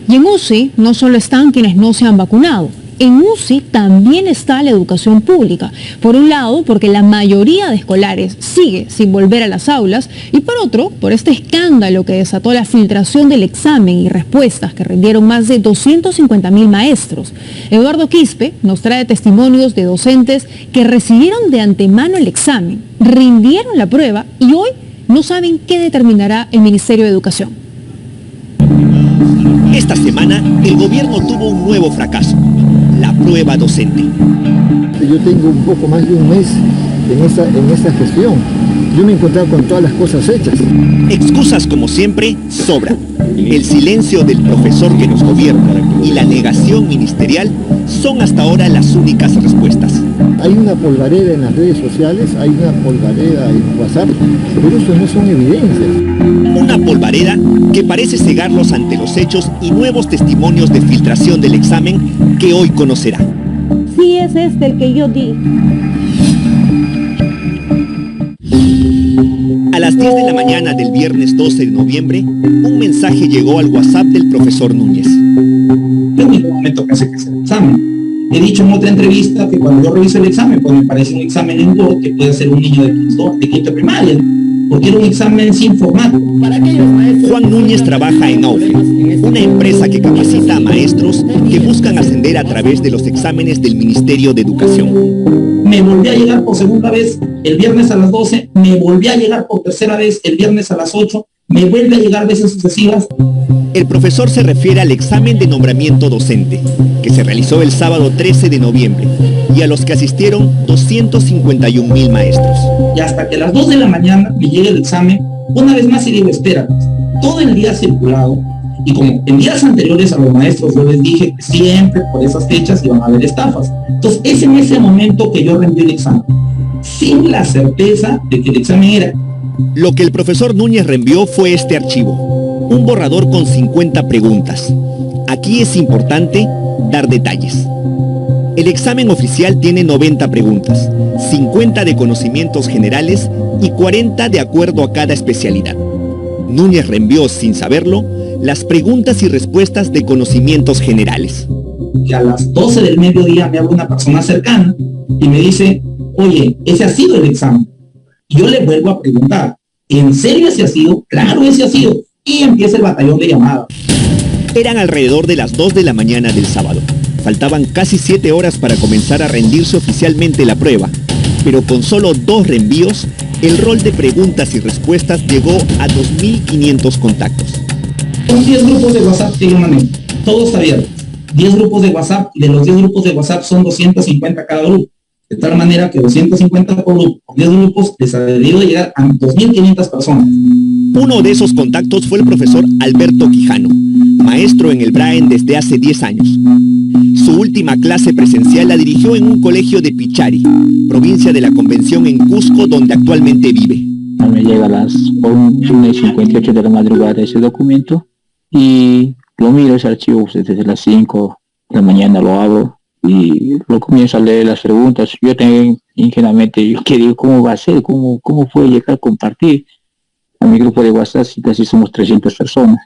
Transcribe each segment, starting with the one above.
Y en UCI no solo están quienes no se han vacunado. En UCI también está la educación pública. Por un lado, porque la mayoría de escolares sigue sin volver a las aulas, y por otro, por este escándalo que desató la filtración del examen y respuestas que rindieron más de 250.000 maestros. Eduardo Quispe nos trae testimonios de docentes que recibieron de antemano el examen, rindieron la prueba y hoy no saben qué determinará el Ministerio de Educación. Esta semana, el gobierno tuvo un nuevo fracaso: la prueba docente. Yo tengo un poco más de un mes en esta gestión. Yo me he encontrado con todas las cosas hechas. Excusas, como siempre, sobran. El silencio del profesor que nos gobierna y la negación ministerial son hasta ahora las únicas respuestas. Hay una polvareda en las redes sociales, hay una polvareda en WhatsApp, pero eso no son evidencias. Una polvareda que parece cegarlos ante los hechos y nuevos testimonios de filtración del examen que hoy conocerá. Sí, es este el que yo di. A las 10 de la mañana del viernes 12 de noviembre, un mensaje llegó al WhatsApp del profesor Núñez. En el mismo momento que hace el examen. He dicho en otra entrevista que cuando yo reviso el examen, pues me parece un examen en Word que puede hacer un niño de quinto primaria, porque era un examen sin formato. Juan Núñez trabaja en AUGE, una empresa que capacita a maestros que buscan ascender a través de los exámenes del Ministerio de Educación. Me volví a llegar por segunda vez el viernes a las 12, me volví a llegar por tercera vez el viernes a las 8, me vuelve a llegar veces sucesivas. El profesor se refiere al examen de nombramiento docente, que se realizó el sábado 13 de noviembre, y a los que asistieron 251.000 maestros. Y hasta que a las 2 de la mañana me llega el examen, una vez más y digo, espera, todo el día circulado, y como en días anteriores a los maestros yo les dije que siempre por esas fechas iban a haber estafas. Entonces es en ese momento que yo rendí el examen, sin la certeza de que el examen era. Lo que el profesor Núñez reenvió fue este archivo, un borrador con 50 preguntas. Aquí es importante dar detalles. El examen oficial tiene 90 preguntas, 50 de conocimientos generales y 40 de acuerdo a cada especialidad. Núñez reenvió, sin saberlo, las preguntas y respuestas de conocimientos generales. Y a las 12 del mediodía me habla una persona cercana y me dice, oye, ese ha sido el examen. Y yo le vuelvo a preguntar, ¿en serio ese ha sido? Claro, ese ha sido. Y empieza el batallón de llamadas. Eran alrededor de las 2 de la mañana del sábado. Faltaban casi 7 horas para comenzar a rendirse oficialmente la prueba, pero con solo 2 reenvíos, el rol de preguntas y respuestas llegó a 2.500 contactos. Son 10 grupos de WhatsApp que yo manejo, todos abiertos. 10 grupos de WhatsApp, y de los 10 grupos de WhatsApp son 250 cada grupo. De tal manera que 250 por grupo, 10 grupos, les ha debido llegar a 2.500 personas. Uno de esos contactos fue el profesor Alberto Quijano, maestro en el BRAEN desde hace 10 años. Su última clase presencial la dirigió en un colegio de Pichari, provincia de la Convención en Cusco, donde actualmente vive. Me llega a las 1:58 de la madrugada ese documento y lo miro, ese archivo, desde las 5 de la mañana lo abro y lo comienzo a leer las preguntas. Yo también ingenuamente, yo digo, ¿cómo va a ser? ¿Cómo puede llegar a compartir? A mi grupo de WhatsApp casi somos 300 personas.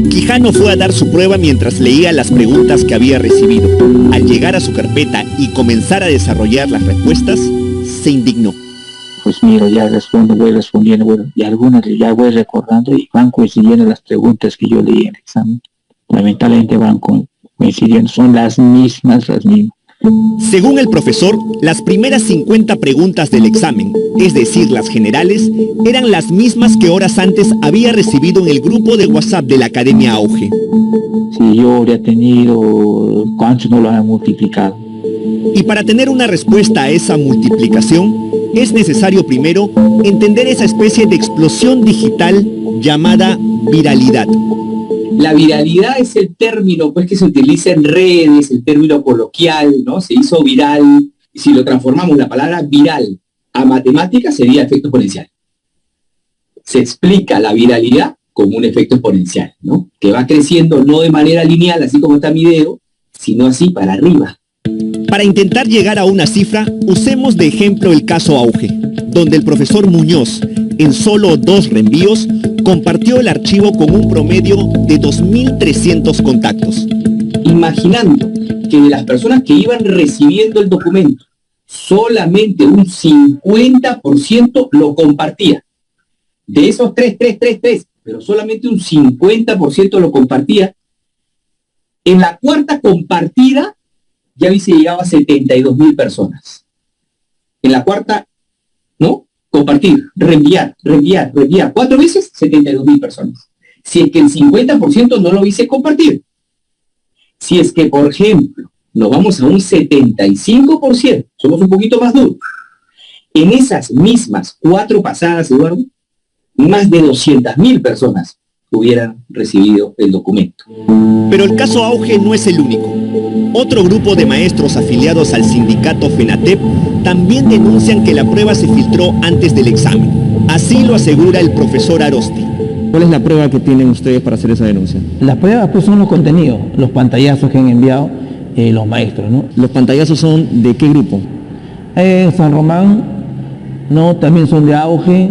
Quijano fue a dar su prueba mientras leía las preguntas que había recibido. Al llegar a su carpeta y comenzar a desarrollar las respuestas, se indignó. Pues miro, ya voy respondiendo, bueno, y algunas ya voy recordando y van coincidiendo las preguntas que yo leí en el examen. Lamentablemente van coincidiendo, son las mismas. Según el profesor, las primeras 50 preguntas del examen, es decir, las generales, eran las mismas que horas antes había recibido en el grupo de WhatsApp de la Academia AUGE. Si yo habría tenido, ¿cuántos no lo han multiplicado? Y para tener una respuesta a esa multiplicación, es necesario primero entender esa especie de explosión digital llamada viralidad. La viralidad es el término pues, que se utiliza en redes, el término coloquial, ¿no? Se hizo viral, y si lo transformamos la palabra viral a matemática sería efecto exponencial. Se explica la viralidad como un efecto exponencial, ¿no? Que va creciendo no de manera lineal, así como está mi dedo, sino así para arriba. Para intentar llegar a una cifra, usemos de ejemplo el caso Auge, donde el profesor Muñoz, en solo 2 reenvíos, compartió el archivo con un promedio de 2.300 contactos. Imaginando que de las personas que iban recibiendo el documento, solamente un 50% lo compartía. De esos 3, pero solamente un 50% lo compartía. En la cuarta compartida ya hubiese llegado a 72.000 personas. En la cuarta, ¿no? Compartir, reenviar. 4 veces, 72.000 personas. Si es que el 50% no lo hubiese compartir. Si es que, por ejemplo, nos vamos a un 75%, somos un poquito más duros. En esas mismas 4 pasadas, Eduardo, más de 200.000 personas hubieran recibido el documento. Pero el caso Auge no es el único. Otro grupo de maestros afiliados al sindicato FENATEP también denuncian que la prueba se filtró antes del examen. Así lo asegura el profesor Arosti. ¿Cuál es la prueba que tienen ustedes para hacer esa denuncia? Las pruebas pues son los contenidos, los pantallazos que han enviado los maestros, ¿no? ¿Los pantallazos son de qué grupo? San Román, ¿no? También son de Auge,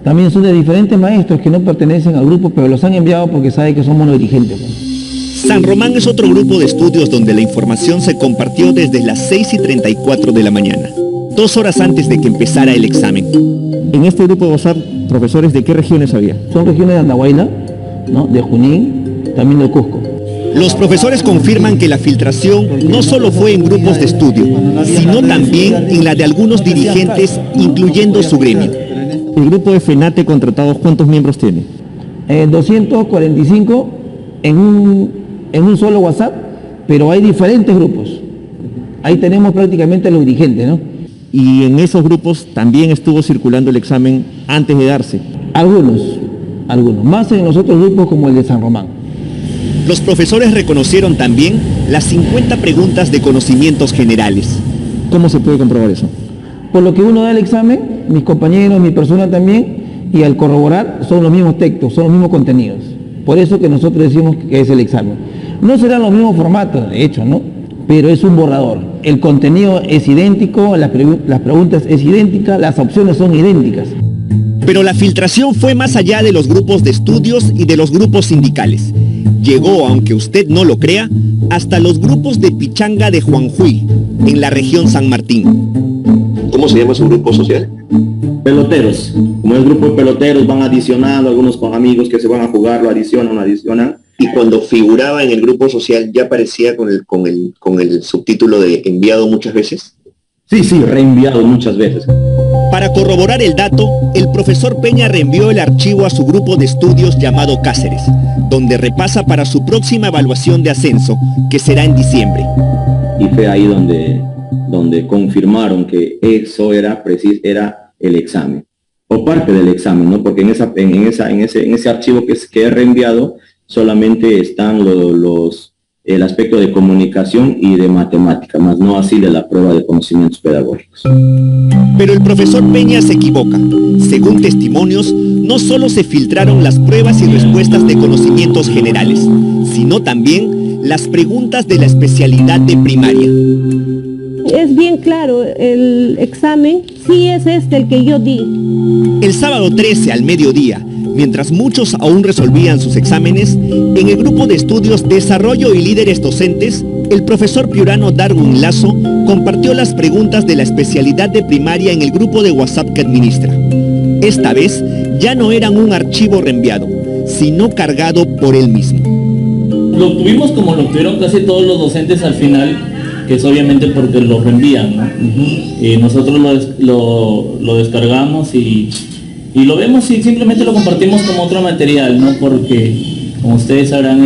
también son de diferentes maestros que no pertenecen al grupo, pero los han enviado porque saben que somos los dirigentes, ¿no? San Román es otro grupo de estudios donde la información se compartió desde las 6:34 de la mañana, 2 horas antes de que empezara el examen. En este grupo de WhatsApp, profesores, ¿de qué regiones había? Son regiones de Andahuayla, ¿no? De Junín, también de Cusco. Los profesores confirman que la filtración no solo fue en grupos de estudio, sino también en la de algunos dirigentes, incluyendo su gremio. ¿El grupo de FENATE contratados cuántos miembros tiene? 245 en un solo WhatsApp, pero hay diferentes grupos. Ahí tenemos prácticamente los dirigentes, ¿no? Y en esos grupos también estuvo circulando el examen antes de darse. Algunos, más en los otros grupos como el de San Román. Los profesores reconocieron también las 50 preguntas de conocimientos generales. ¿Cómo se puede comprobar eso? Por lo que uno da el examen, mis compañeros, mi persona también, y al corroborar son los mismos textos, son los mismos contenidos. Por eso que nosotros decimos que es el examen. No serán los mismos formatos, de hecho, ¿no? Pero es un borrador. El contenido es idéntico, las preguntas es idéntica, las opciones son idénticas. Pero la filtración fue más allá de los grupos de estudios y de los grupos sindicales. Llegó, aunque usted no lo crea, hasta los grupos de pichanga de Juanjuy, en la región San Martín. ¿Cómo se llama su grupo social? Peloteros. Como el grupo de peloteros van adicionando, algunos con amigos que se van a jugar, lo adicionan. Y cuando figuraba en el grupo social, ¿ya aparecía con el subtítulo de enviado muchas veces? Sí, reenviado muchas veces. Para corroborar el dato, el profesor Peña reenvió el archivo a su grupo de estudios llamado Cáceres, donde repasa para su próxima evaluación de ascenso, que será en diciembre. Y fue ahí donde confirmaron que eso era el examen, o parte del examen, ¿no? Porque en ese archivo que he reenviado solamente están el aspecto de comunicación y de matemática, más no así de la prueba de conocimientos pedagógicos. Pero el profesor Peña se equivoca. Según testimonios, no solo se filtraron las pruebas y respuestas de conocimientos generales, sino también las preguntas de la especialidad de primaria. Es bien claro, el examen sí es el que yo di. El sábado 13 al mediodía, mientras muchos aún resolvían sus exámenes, en el grupo de estudios Desarrollo y Líderes Docentes, el profesor piurano Darwin Lazo compartió las preguntas de la especialidad de primaria en el grupo de WhatsApp que administra. Esta vez ya no eran un archivo reenviado, sino cargado por él mismo. Lo tuvimos como lo tuvieron casi todos los docentes al final, que es obviamente porque lo reenvían, ¿no? Nosotros lo descargamos y lo vemos y simplemente lo compartimos como otro material, ¿no? Porque, como ustedes sabrán,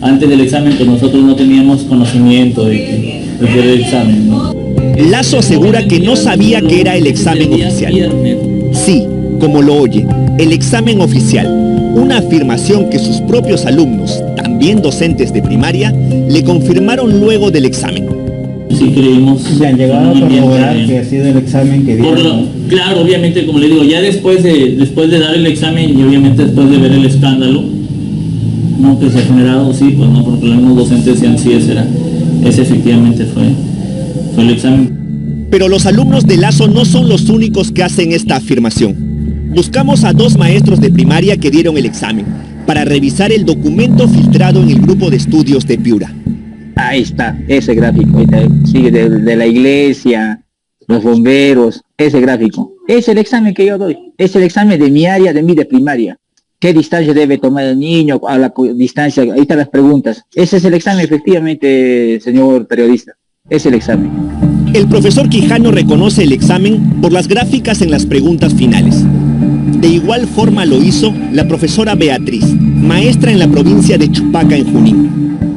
antes del examen pues nosotros no teníamos conocimiento de que era el examen, ¿no? Lazo asegura que no sabía que era el examen oficial. Sí, como lo oye, el examen oficial, una afirmación que sus propios alumnos, también docentes de primaria, le confirmaron luego del examen. Sí creímos. Se han llegado a corroborar que ha sido el examen que dieron. Claro, obviamente, como le digo, ya después de dar el examen y obviamente después de ver el escándalo, no que se ha generado, sí, pues no, porque los mismos docentes decían sí, ese era. ese efectivamente fue el examen. Pero los alumnos de Lazo no son los únicos que hacen esta afirmación. Buscamos a 2 maestros de primaria que dieron el examen para revisar el documento filtrado en el grupo de estudios de Piura. Ahí está, ese gráfico, ahí está, sigue de la iglesia, los bomberos, ese gráfico. Es el examen que yo doy, es el examen de mi área, de primaria. ¿Qué distancia debe tomar el niño? A la distancia, ahí están las preguntas. Ese es el examen, efectivamente, señor periodista, es el examen. El profesor Quijano reconoce el examen por las gráficas en las preguntas finales. De igual forma lo hizo la profesora Beatriz, maestra en la provincia de Chupaca, en Junín.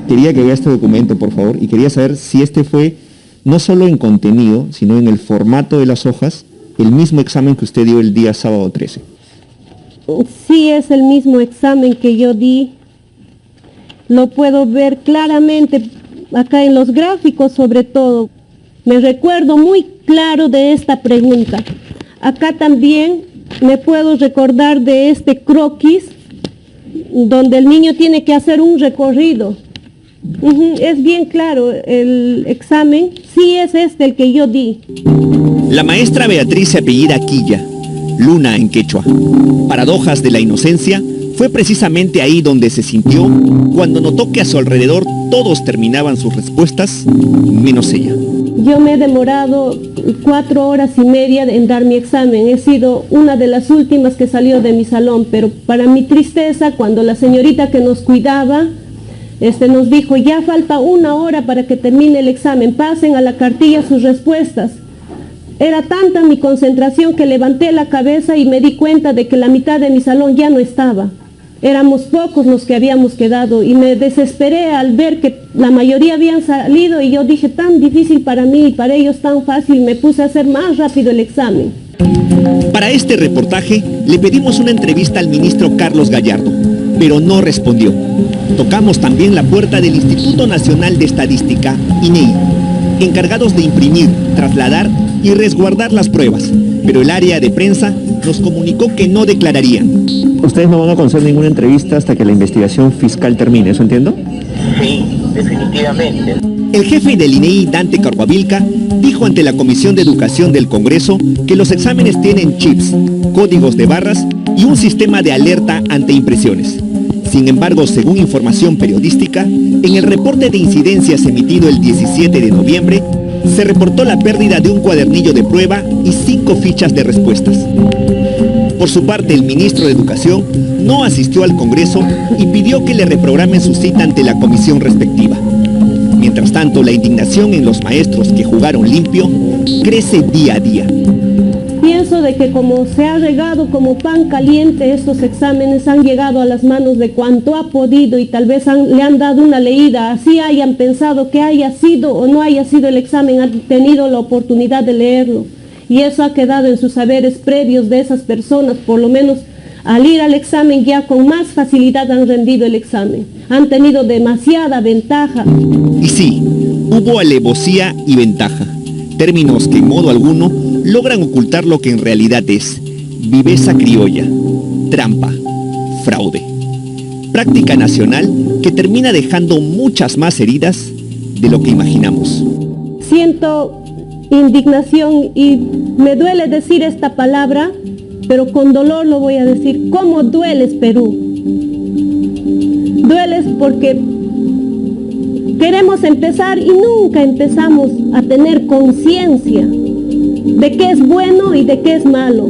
Quería que vea este documento, por favor, y quería saber si este fue, no solo en contenido, sino en el formato de las hojas, el mismo examen que usted dio el día sábado 13. Sí, es el mismo examen que yo di. Lo puedo ver claramente acá en los gráficos, sobre todo. Me recuerdo muy claro de esta pregunta. Acá también me puedo recordar de este croquis, donde el niño tiene que hacer un recorrido. Es bien claro, el examen sí es este el que yo di. La maestra Beatriz se apellida Quilla, luna en quechua. Paradojas de la inocencia, fue precisamente ahí donde se sintió cuando notó que a su alrededor todos terminaban sus respuestas, menos ella. Yo me he demorado 4 horas y media en dar mi examen. He sido una de las últimas que salió de mi salón, pero para mi tristeza, cuando la señorita que nos cuidaba nos dijo, ya falta 1 hora para que termine el examen, pasen a la cartilla sus respuestas. Era tanta mi concentración que levanté la cabeza y me di cuenta de que la mitad de mi salón ya no estaba. Éramos pocos los que habíamos quedado y me desesperé al ver que la mayoría habían salido y yo dije, tan difícil para mí y para ellos tan fácil, me puse a hacer más rápido el examen. Para este reportaje le pedimos una entrevista al ministro Carlos Gallardo, pero no respondió. Tocamos también la puerta del Instituto Nacional de Estadística, INEI, encargados de imprimir, trasladar y resguardar las pruebas, pero el área de prensa nos comunicó que no declararían. Ustedes no van a conceder ninguna entrevista hasta que la investigación fiscal termine, ¿eso entiendo? Sí, definitivamente. El jefe del INEI, Dante Carhuavilca, dijo ante la Comisión de Educación del Congreso que los exámenes tienen chips, códigos de barras y un sistema de alerta ante impresiones. Sin embargo, según información periodística, en el reporte de incidencias emitido el 17 de noviembre, se reportó la pérdida de un cuadernillo de prueba y 5 fichas de respuestas. Por su parte, el ministro de Educación no asistió al Congreso y pidió que le reprogramen su cita ante la comisión respectiva. Mientras tanto, la indignación en los maestros que jugaron limpio crece día a día. Pienso de que como se ha regado como pan caliente, estos exámenes han llegado a las manos de cuanto ha podido y tal vez le han dado una leída, así hayan pensado que haya sido o no haya sido el examen, han tenido la oportunidad de leerlo. Y eso ha quedado en sus saberes previos de esas personas, por lo menos al ir al examen ya con más facilidad han rendido el examen. Han tenido demasiada ventaja. Y sí, hubo alevosía y ventaja, términos que en modo alguno logran ocultar lo que en realidad es viveza criolla, trampa, fraude. Práctica nacional que termina dejando muchas más heridas de lo que imaginamos. Siento indignación y me duele decir esta palabra, pero con dolor lo voy a decir. ¿Cómo dueles, Perú? Dueles porque queremos empezar y nunca empezamos a tener conciencia de qué es bueno y de qué es malo.